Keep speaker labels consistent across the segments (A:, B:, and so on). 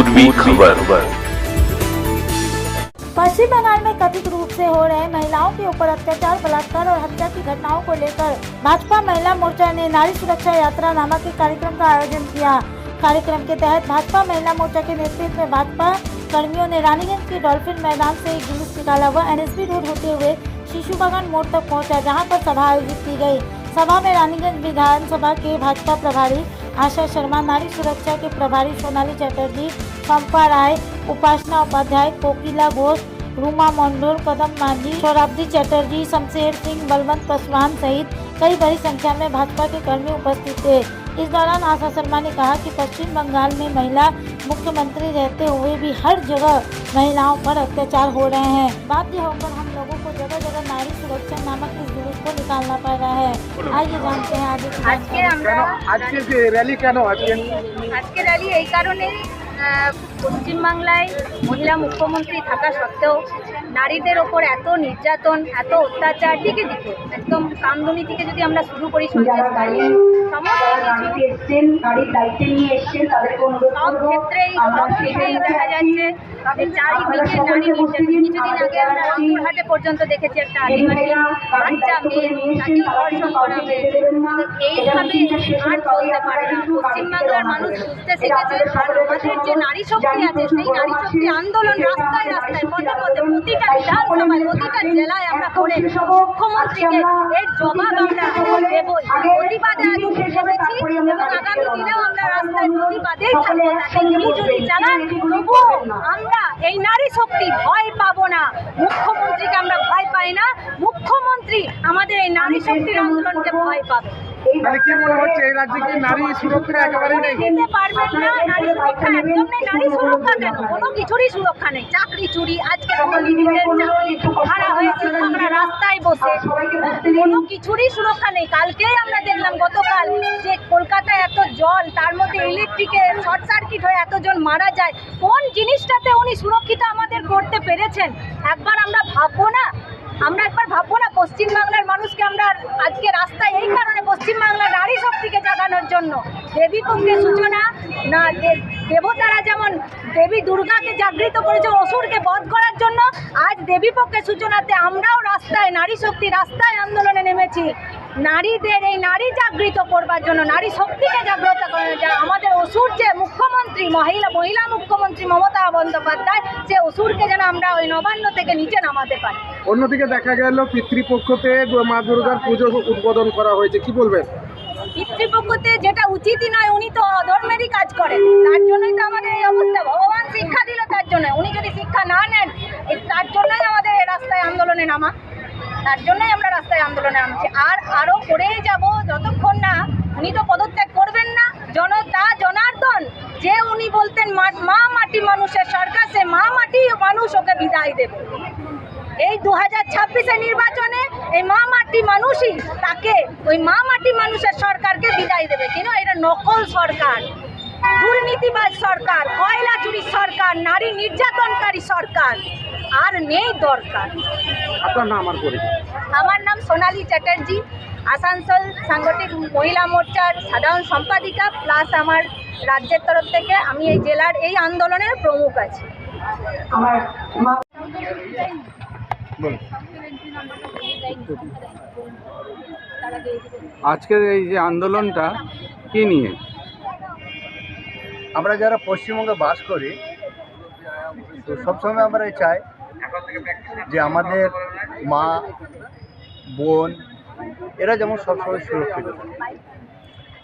A: पूर्वी खबर।
B: पश्चिम बंगाल में कथित रूप से हो रहे महिलाओं के ऊपर अत्याचार, बलात्कार और हत्या की घटनाओं को लेकर भाजपा महिला मोर्चा ने नारी सुरक्षा यात्रा नामक एक कार्यक्रम का आयोजन किया। कार्यक्रम के तहत भाजपा महिला मोर्चा के नेतृत्व में भाजपा कर्मियों ने रानीगंज के डॉल्फिन मैदान से एक जुलूस निकाला। वह एनएसपी रोड होते हुए शिशु बागान मोड़ तक पहुंचा, जहां पर सभा आयोजित की गई। सभा में रानीगंज विधानसभा के भाजपा प्रभारी आशा शर्मा, नारी सुरक्षा के प्रभारी सोनाली चटर्जी, पंपा राय, उपासना उपाध्याय, कोकिला घोष, रूमा मंडोल, कदम मांझी, शराब्दी चटर्जी, शमशेर सिंह, बलवंत पासवान सहित कई बड़ी संख्या में भाजपा के कर्मी उपस्थित थे। इस दौरान आशा शर्मा ने कहा कि पश्चिम बंगाल में महिला मुख्यमंत्री रहते हुए भी हर जगह महिलाओं पर अत्याचार हो रहे हैं। बाध्य होकर हम लोगों को जगह जगह नारी सुरक्षा नामक इस जुलूस को निकालना पड़ रहा है। आइए जानते हैं आगे
C: रैली क्या
D: আজকে র্যালি এই কারণেই পশ্চিমবাংলায় মহিলা মুখ্যমন্ত্রী থাকা সত্ত্বেও নারীদের ওপর এত নির্যাতন, এত অত্যাচার দিকে দিকে একদম কামদুনি থেকে যদি আমরা শুরু করি সন্দেশকারী সব ক্ষেত্রেই দেখা যাচ্ছে যে চারিদিকে নারী নির্যাতন। কিছুদিন আগে আমরা রামপুরহাটে পর্যন্ত দেখেছি একটা আদিবাসী বাচ্চা মেয়ে তাকেও ধর্ষণ করা হয়েছে। এইভাবে আর চলতে পারে না। পশ্চিমবাংলার মানুষ বুঝতে শিখেছে আর আমাদের যে নারী শক্তি আছে সেই নারী শক্তি আন্দোলন রাস্তায় রাস্তায় পথে পথে প্রতিটা বিধানসভায় প্রতিটা জেলায় আমরা করে মুখ্যমন্ত্রীকে এর জবাব আমরা দেবই। প্রতিবাদে আজ এসেছি এবং আগামী দিনেও আমরা রাস্তায় প্রতিবাদেই থাকবো। তাকে গুলি যদি চালান তবুও আমরা এই নারী শক্তি ভয় পাবো না। মুখ্যমন্ত্রীকে আমরা ভয় পাই না, মুখ্যমন্ত্রী আমাদের এই নারী শক্তির আন্দোলনকে ভয় পাবে।
C: কি মনে হচ্ছে এই রাজ্যে কি নারী সুরক্ষা একেবারে নেই?
D: দিতে পারবেন না, নারী সুরক্ষা একদম নেই। নারী সুরক্ষা কেন? কোনো কিছুরই সুরক্ষা নেই। চাকরি চুরি, আজকে দিদিদের চাকরি হারা হয়েছে আমরা রাস্তায় বসে, কোনো কিছুরই সুরক্ষা নেই। কালকেই আমরা দেখলাম গতকাল যে কলকাতায় এত জল, তার মধ্যে ইলেকট্রিকের শর্ট সার্কিট হয়ে এতজন মারা যায়। কোন জিনিসটাতে উনি সুরক্ষিত আমাদের করতে পেরেছেন? একবার আমরা ভাববো না? পশ্চিমবাংলার মানুষকে আমরা আজকে রাস্তায় এই কারণে পশ্চিমবাংলার নারী শক্তিকে জাগানোর জন্য। দেবীপক্ষের সূচনা না, দেবতারা যেমন দেবী দুর্গাকে জাগৃত করেছে অসুরকে বধ করার জন্য, আজ দেবীপক্ষের সূচনাতে আমরাও রাস্তায় নারী শক্তি রাস্তায় আন্দোলনে নেমেছি নারীদের এই নারী জাগৃত করবার জন্য, নারী শক্তিকে জাগ্রত করার জন্য। আমাদের অসুর যে মুখ্যমন্ত্রী মহিলা মুখ্যমন্ত্রী মমতা বন্দ্যোপাধ্যায়, সে অসুরকে যেন আমরা ওই নবান্ন থেকে নিচে নামাতে পারি।
C: অন্যদিকে দেখা গেল পিতৃপক্ষতে মা দুর্গার পুজো উদ্বোধন করা হয়েছে, কি বলবেন?
D: পিতৃপক্ষতে যেটা উচিতই নয়, উনি তো অধর্মেরই কাজ করেন। তার জন্যই তো আমাদের এই অবস্থা। ভগবান শিক্ষা দিল তার জন্য, উনি যদি শিক্ষা না নেন তার জন্যই আমাদের রাস্তায় আন্দোলনে নামা, তার জন্যই আমরা রাস্তায় আন্দোলনে নামছি। আর আরও করেই যাব যতক্ষণ না উনি তো পদত্যাগ করবেন না। জনতা জনার্দন যে উনি বলতেন মা মাটি মানুষের সরকার, সে মা মাটি মানুষ ওকে বিদায় দেবে। এই 2026-এর নির্বাচনে এই মা মাটি মানুষই তাকে ওই মা মাটি মানুষের সরকারকে বিদায় দেবে। কিন্তু এটা নকল সরকার, দুর্নীতিবাজ সরকার, কয়লা চুরির সরকার, নারী নির্যাতনকারী সরকার আর নেই দরকার।
C: আপনার নাম আর পরিচয়?
D: আমার নাম সোনালি চ্যাটার্জি, আসানসোল সাংগঠনিক মহিলা মোর্চার সাধারণ সম্পাদিকা, প্লাস আমার রাজ্যের তরফ থেকে আমি এই জেলার এই আন্দোলনের প্রমুখ আছি।
C: আজকের এই যে আন্দোলনটা কি নিয়ে?
E: আমরা যারা পশ্চিমবঙ্গে বাস করি তো সবসময় আমরা চাই যে আমাদের মা বোন এরা যেমন সবসময় সুরক্ষিত।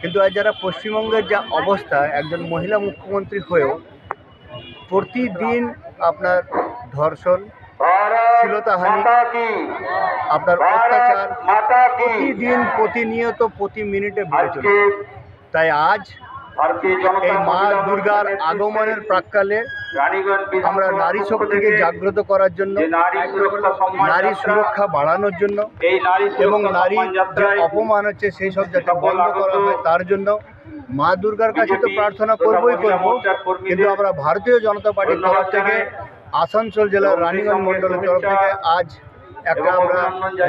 E: কিন্তু আজ যারা পশ্চিমবঙ্গের যা অবস্থা, একজন মহিলা মুখ্যমন্ত্রী হয়েও প্রতিদিন আপনার ধর্ষণ, শ্লীলতাহানি, আপনার অত্যাচার প্রতিদিন প্রতিনিয়ত প্রতি মিনিটে বেড়ে চলেছে। তাই আজ এই মা দুর্গার আগমনের প্রাক্কালে আমরা নারী শক্তিকে জাগ্রত করার জন্য, নারী সুরক্ষা বাড়ানোর জন্য এবং নারী যে অপমান হচ্ছে সেই সব যাতে বন্ধ করা হয় তার জন্য মা দুর্গার কাছে তো প্রার্থনা করবই করব। কিন্তু আমরা ভারতীয় জনতা পার্টির তরফ থেকে আসানসোল জেলার রানীগঞ্জ মণ্ডলের তরফ থেকে আজ একটা আমরা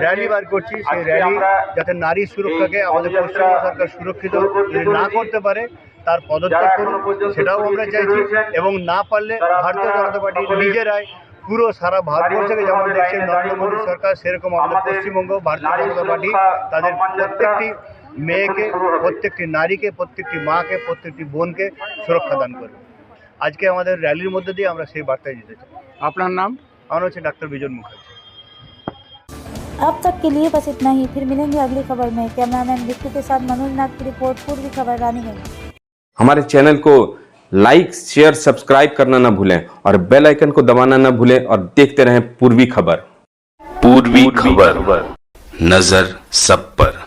E: র্যালি বার করছি, সেই র্যালি যাতে নারী সুরক্ষাকে আমাদের পশ্চিমবঙ্গ সরকার সুরক্ষিত যদি না করতে পারে তার পদত্যাগ করুন, সেটাও আমরা চাইছি। এবং না পারলে ভারতীয় জনতা পার্টি নিজেরাই পুরো সারা ভারতবর্ষকে যেমন দেখছেন নরেন্দ্র মোদী সরকার, সেরকম আমাদের পশ্চিমবঙ্গ ভারতীয় জনতা পার্টি তাদের প্রত্যেকটি মেয়েকে, প্রত্যেকটি নারীকে, প্রত্যেকটি মাকে, প্রত্যেকটি বোনকে সুরক্ষা দান করবে। আজকে আমাদের র্যালির মধ্যে দিয়ে আমরা সেই বার্তায় দিতে চাই।
C: আপনার নাম?
E: আমার হচ্ছে ডাক্তার বিজন মুখার্জি।
B: अब तक के लिए बस इतना ही, फिर मिलेंगे अगली खबर में। कैमरामैन बिट्टू के साथ मनोज नाथ की रिपोर्ट, पूर्वी खबर, रानीगंज।
A: हमारे चैनल को लाइक, शेयर, सब्सक्राइब करना ना भूलें और बेल आइकन को दबाना ना भूलें और देखते रहें पूर्वी खबर।
F: पूर्वी खबर, नजर सब पर।